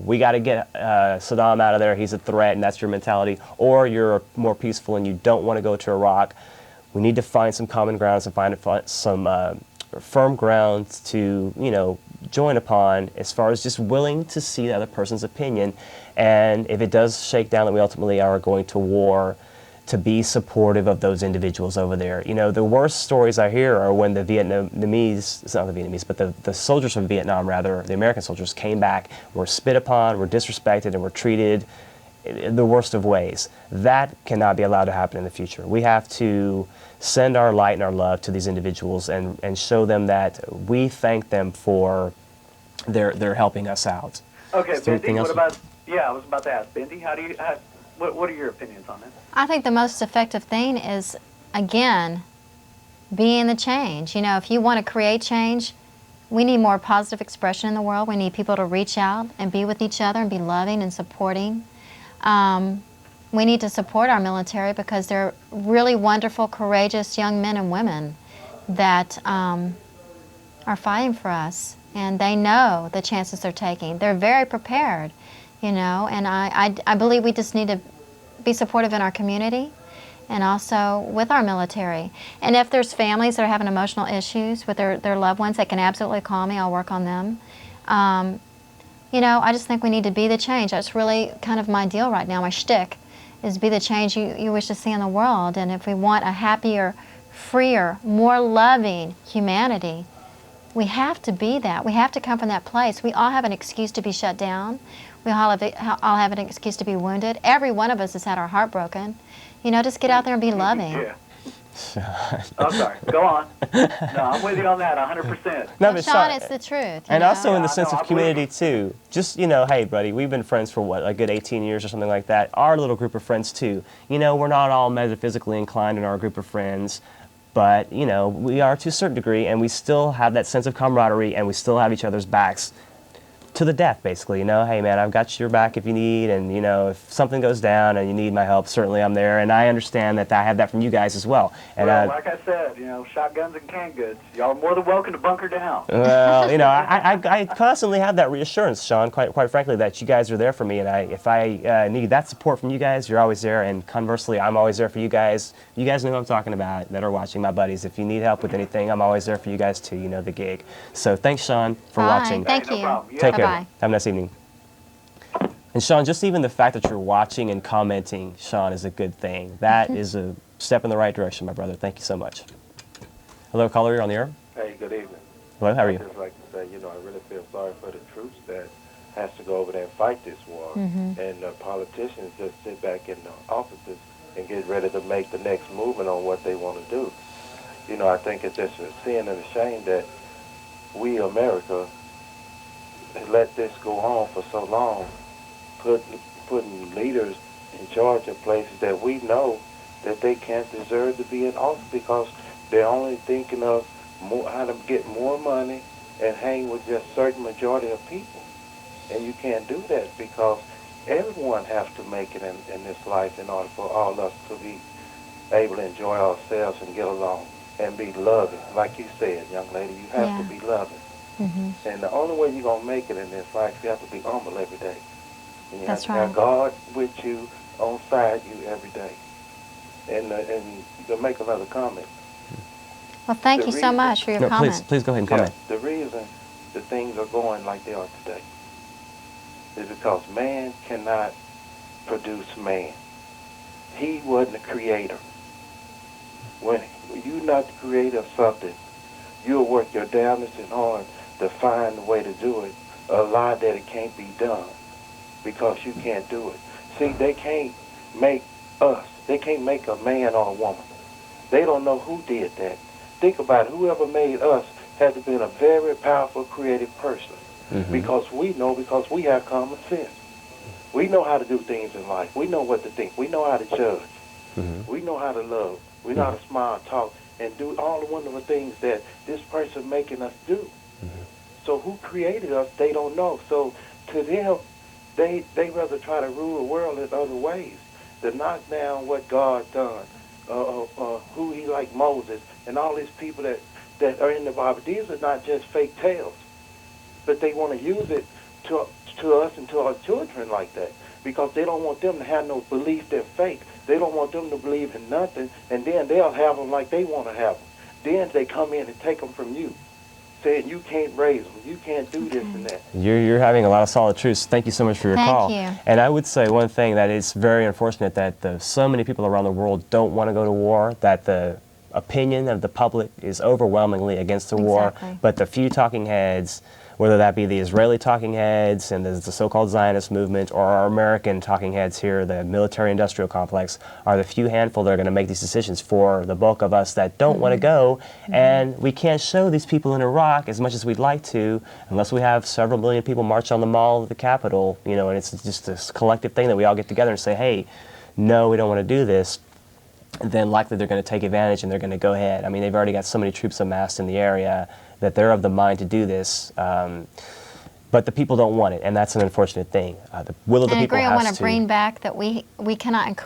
we got to get Saddam out of there, he's a threat, and that's your mentality, or you're more peaceful and you don't want to go to Iraq, we need to find some common grounds and find some firm grounds to join upon, as far as just willing to see the other person's opinion. And if it does shake down that we ultimately are going to war, to be supportive of those individuals over there. The worst stories I hear are when the Vietnamese, it's not the Vietnamese, but the soldiers from Vietnam, rather, the American soldiers, came back, were spit upon, were disrespected, and were treated in the worst of ways. That cannot be allowed to happen in the future. We have to send our light and our love to these individuals and show them that we thank them for their helping us out. Okay, Is there anything Bendy, else? what about? Yeah, I was about to ask Bendy. What are your opinions on this? I think the most effective thing is, again, being the change. If you want to create change, we need more positive expression in the world. We need people to reach out and be with each other and be loving and supporting. We need to support our military because they're really wonderful, courageous young men and women that are fighting for us. And they know the chances they're taking. They're very prepared, and I believe we just need to be supportive in our community and also with our military. And if there's families that are having emotional issues with their loved ones, they can absolutely call me. I'll work on them. I just think we need to be the change. That's really kind of my deal right now. My shtick is be the change you wish to see in the world. And if we want a happier, freer, more loving humanity, we have to be that. We have to come from that place. We all have an excuse to be shut down. We all have an excuse to be wounded. Every one of us has had our heart broken. Just get out there and be loving. Yeah. I'm sorry. Go on. No, I'm with you on that 100%. No, Well, but Sean, it's the truth. And also in the Yeah, sense no, of I believe community too. Just, hey buddy, we've been friends for what, a good 18 years or something like that. Our little group of friends too. We're not all metaphysically inclined in our group of friends, but, we are to a certain degree, and we still have that sense of camaraderie, and we still have each other's backs to the death, basically. Hey man, I've got your back if you need, and if something goes down and you need my help, certainly I'm there. And I understand that I have that from you guys as well. And Well, like I said, shotguns and canned goods. Y'all are more than welcome to bunker down. well, I constantly have that reassurance, Sean, quite frankly, that you guys are there for me, and if I need that support from you guys, you're always there, and conversely, I'm always there for you guys. You guys know who I'm talking about that are watching, my buddies. If you need help with anything, I'm always there for you guys too. You know the gig. So thanks, Sean, for Bye. watching. Thank Hey, no you. problem. Yeah. Take care. Bye-bye. Have a nice evening. And Sean, just even the fact that you're watching and commenting, Sean, is a good thing. That is a step in the right direction, my brother. Thank you so much. Hello, caller, you're on the air. Hey, good evening. Hello, how are you? I'd just like to say, I really feel sorry for the troops that has to go over there and fight this war. And politicians just sit back in the offices and get ready to make the next movement on what they want to do. I think it's just a sin and a shame that we, America, let this go on for so long, putting leaders in charge of places that we know that they can't deserve to be in office because they're only thinking of how to get more money and hang with just certain majority of people. And you can't do that because everyone has to make it in this life in order for all of us to be able to enjoy ourselves and get along and be loving. Like you said, young lady, you have to be loving. And the only way you're going to make it in this life, you have to be humble every day. And you That's have to have God with you, on side you every day. And to make another comment. Well, thank you so reason- much for your No, comment. please go ahead and comment. The reason the things are going like they are today is because man cannot produced man. He wasn't the creator. When you're not the creator of something, you'll work your damnedest and hard to find a way to do it, a lie that it can't be done, because you can't do it. See, they can't make us. They can't make a man or a woman. They don't know who did that. Think about it. Whoever made us had to be a very powerful, creative person. Because we we have common sense. We know how to do things in life. We know what to think. We know how to judge. We know how to love. We know how to smile, talk, and do all the wonderful things that this person making us do. So who created us, they don't know. So to them, they rather try to rule the world in other ways, to knock down what God done, who he like Moses, and all these people that are in the Bible. These are not just fake tales, but they want to use it to us and to our children like that, because they don't want them to have no belief they're fake. They don't want them to believe in nothing, and then they'll have them like they want to have them. Then they come in and take them from you, saying you can't raise them, you can't do this and that. You're having a lot of solid truths. Thank you so much for your call. Thank you. And I would say one thing that is very unfortunate, that so many people around the world don't want to go to war, that the opinion of the public is overwhelmingly against the war, but the few talking heads, whether that be the Israeli talking heads and the so-called Zionist movement, or our American talking heads here, the military-industrial complex, are the few handful that are going to make these decisions for the bulk of us that don't want to go. And we can't show these people in Iraq as much as we'd like to unless we have several million people march on the mall of the Capitol, you know, and it's just this collective thing that we all get together and say, hey, no, we don't want to do this. And then likely they're going to take advantage and they're going to go ahead. I mean, they've already got so many troops amassed in the area that they're of the mind to do this, but the people don't want it, and that's an unfortunate thing. The will of the people has to... I want to bring back that we cannot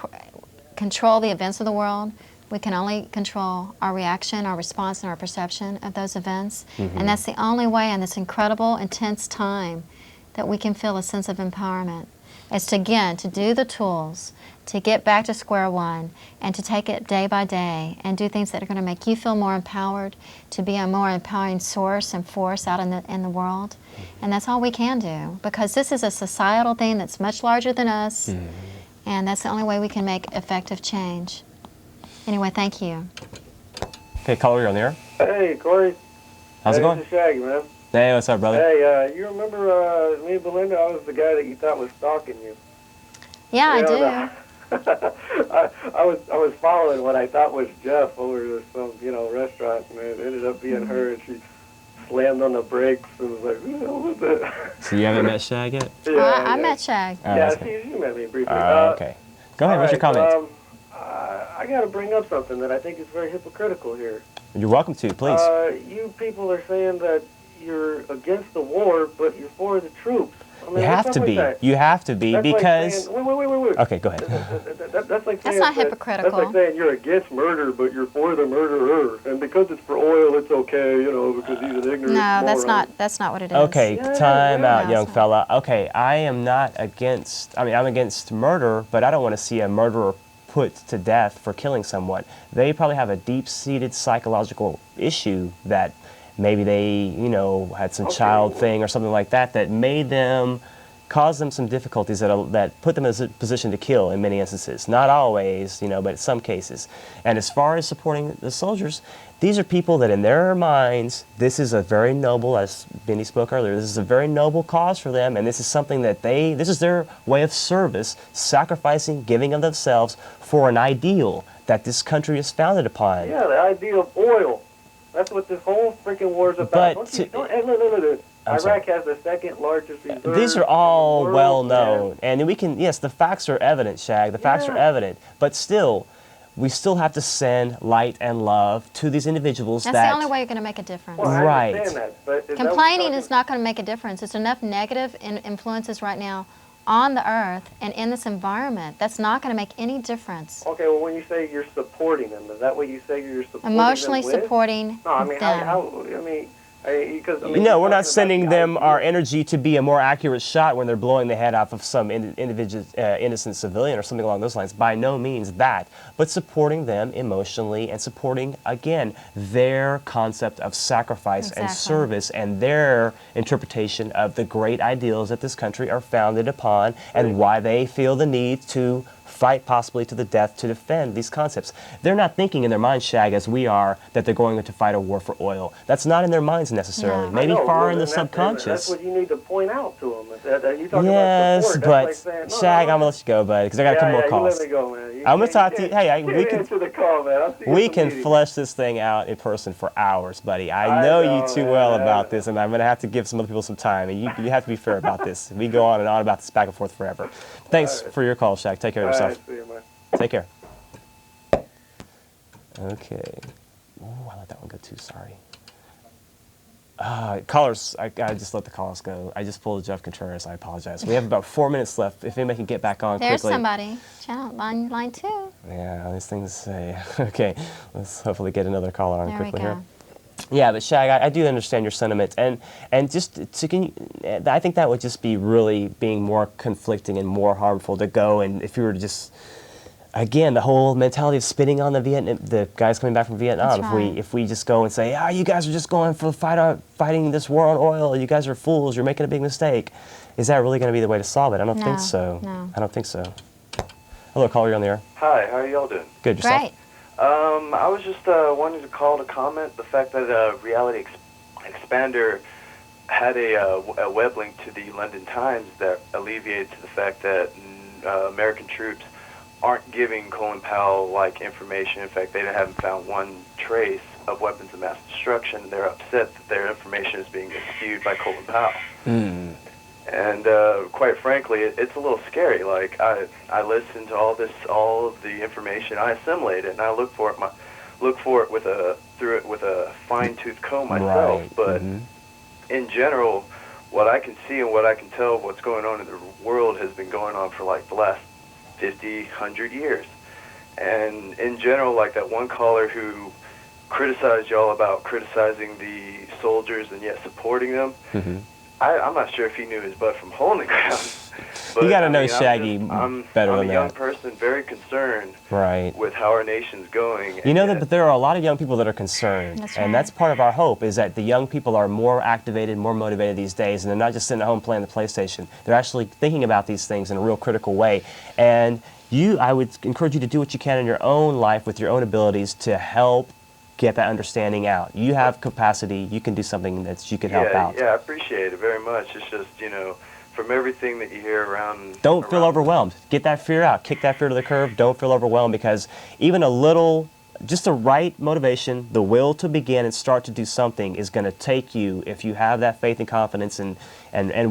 control the events of the world. We can only control our reaction, our response, and our perception of those events. And that's the only way in this incredible, intense time that we can feel a sense of empowerment. It's to, again, to do the tools, to get back to square one, and to take it day by day and do things that are going to make you feel more empowered, to be a more empowering source and force out in the world. And that's all we can do, because this is a societal thing that's much larger than us, and that's the only way we can make effective change. Anyway, thank you. Okay, caller, you're on the air. Hey, Corey. How's it going? This is Shaggy, man. Hey, what's up, brother? Hey, you remember me and Belinda? I was the guy that you thought was stalking you. Yeah, I do. I was following what I thought was Jeff over to some restaurant, and it ended up being her, and she slammed on the brakes and was like, what was that? So you haven't met Shag yet? Yeah, I met Shag. Oh, yeah, okay. she met me briefly. Okay. Go ahead, what's your comment? I got to bring up something that I think is very hypocritical here. You're welcome to, please. You people are saying that you're against the war, but you're for the troops. I mean, you have to be. You have to be, because... Like saying, wait. Okay, go ahead. That's like saying... That's not hypocritical. That's like saying you're against murder, but you're for the murderer. And because it's for oil, it's okay, because he's an ignorant moron. That's not what it is. Okay, time out, young fella. Okay, I am not against... I'm against murder, but I don't want to see a murderer put to death for killing someone. They probably have a deep-seated psychological issue that maybe they, had some child thing or something like that made them, caused them some difficulties that put them in a position to kill in many instances. Not always, but in some cases. And as far as supporting the soldiers, these are people that in their minds, this is a very noble, as Benny spoke earlier, this is a very noble cause for them, and this is something that this is their way of service, sacrificing, giving of themselves for an ideal that this country is founded upon. Yeah, the idea of oil. That's what this whole freaking war is about. Look. Iraq has the second largest reserve. These are all well known, and we can. Yes, the facts are evident, Shag. The facts are evident, but still, we still have to send light and love to these individuals. That's the only way you're going to make a difference. Well, I understand that, but complaining is not going to make a difference. There's enough negative influences right now on the earth and in this environment. That's not going to make any difference. Okay, well, when you say you're supporting them, is that what you say you're supporting Emotionally them with? supporting No, I mean, them. I mean, Because No, we're not sending them our energy to be a more accurate shot when they're blowing the head off of some individual, innocent civilian or something along those lines. By no means that, but supporting them emotionally and supporting, again, their concept of sacrifice and service and their interpretation of the great ideals that this country are founded upon and why they feel the need to fight possibly to the death to defend these concepts. They're not thinking in their minds, Shag, as we are, that they're going to fight a war for oil. That's not in their minds necessarily. No. Maybe far in the That's subconscious. what you need to point out to them. You talk Yes, about support. but Like saying, Shag, I'm gonna let you go, bud, because I got a couple more calls. You let me go, man. I'm gonna talk to you. Hey, we can answer the call, man. I'll see you we at the can meeting. flesh this thing out in person for hours, buddy. I I know know, you too man. well about this, and I'm gonna have to give some other people some time. And you have to be fair about this. We go on and on about this back and forth forever. Thanks for your call, Shag. Take care of All yourself. right, see you, man. Take care. Okay. Oh, I let that one go too. Sorry. Callers, I just let the callers go. I just pulled Jeff Contreras. I apologize. We have about 4 minutes left. If anybody can get back on There's quickly. somebody. Channel line 2. Yeah, these things say. Okay, let's hopefully get another caller on There quickly we go. here. Yeah, but Shag, I do understand your sentiment, and just I think that would just be really being more conflicting and more harmful to go. And if you were to just, again, the whole mentality of spitting on the guys coming back from Vietnam. That's right. If we just go and say, you guys are just going for fighting this war on oil. You guys are fools. You're making a big mistake. Is that really going to be the way to solve it? I don't think so. No. I don't think so. Hello, caller, you're on the air. Hi, how are y'all doing? Good, yourself? Great. I was just wanting to call to comment the fact that Reality Expander had a web link to the London Times that alleviated to the fact that American troops aren't giving Colin Powell information. In fact, they haven't found one trace of weapons of mass destruction. They're upset that their information is being skewed by Colin Powell. Mm. And quite frankly, it's a little scary. Like I listen to all of the information, I assimilate it, and I look for it with a fine-tooth comb myself. Right. But in general, what I can see and what I can tell of what's going on in the world has been going on for the last 50, 100 years. And in general, like that one caller who criticized y'all about criticizing the soldiers and yet supporting them. Mm-hmm. I'm not sure if he knew his butt from hole in the ground. But, You got to know Shaggy better I'm than a young that. person, very concerned Right. with how our nation's going. You know that, but there are a lot of young people that are concerned, That's and right. that's part of our hope. Is that the young people are more activated, more motivated these days, and they're not just sitting at home playing the PlayStation. They're actually thinking about these things in a real critical way. And I would encourage you to do what you can in your own life with your own abilities to help get that understanding out. You have capacity. You can do something that you can help out. Yeah, I appreciate it very much. It's just, from everything that you hear around... Don't feel overwhelmed. Get that fear out. Kick that fear to the curb. Don't feel overwhelmed, because even a little, just the right motivation, the will to begin and start to do something is going to take you, if you have that faith and confidence and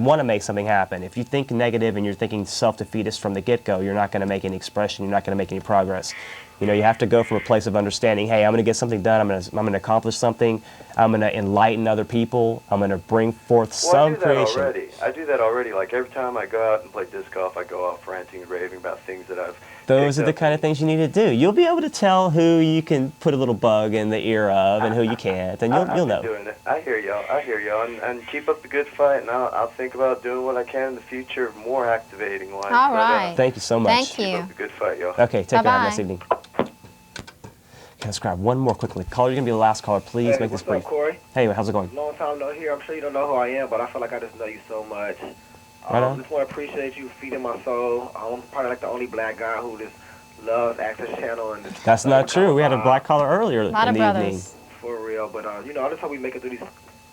want to make something happen. If you think negative and you're thinking self-defeatist from the get-go, you're not going to make any expression. You're not going to make any progress. You have to go from a place of understanding, hey, I'm going to get something done. I'm going to accomplish something. I'm going to enlighten other people. I'm going to bring forth some creation. I do that already. Like every time I go out and play disc golf, I go off ranting and raving about things that I've... Those are the kind of things you need to do. You'll be able to tell who you can put a little bug in the ear of and who you can't, and you'll know. Doing it. I hear y'all, and keep up the good fight, and I'll think about doing what I can in the future, more activating wise. All right. Thank you so much. Thank you. Keep up the good fight, y'all. Okay, take care. Have a Bye-bye. nice evening. Okay, let's grab one more quickly. Caller, you're going to be the last caller. Please make this brief. What's up, Corey? Hey, how's it going? Long time no here. I'm sure you don't know who I am, but I feel like I just know you so much. Right on. Just want to appreciate you feeding my soul. I'm probably the only black guy who just loves Access Channel. And That's not true. We had a black caller earlier A lot in of the evening. brothers. For real, but I just hope we make it through these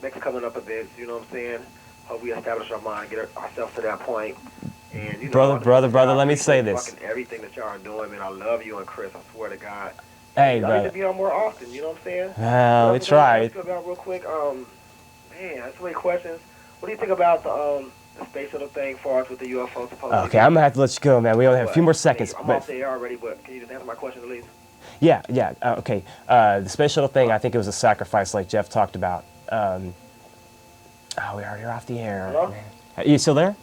next coming up events. You know what I'm saying? Hope we establish our mind, get ourselves to that point. And Brother, let me say this. Fucking everything that y'all are doing, man. I love you and Chris. I swear to God. Hey, Y'all need to brother. be on more often. You know what I'm saying? Well, we tried. Ask you about real quick. Man, that's so many questions. What do you think about the space shuttle thing for us with the UFO supposedly? Okay, I'm going to have to let you go, man. We only have a few more seconds. I'm But off the air already, but can you just answer my question at least? yeah, okay. The space shuttle thing, I think it was a sacrifice like Jeff talked about. We already are off the air. Hello? Man. You still there?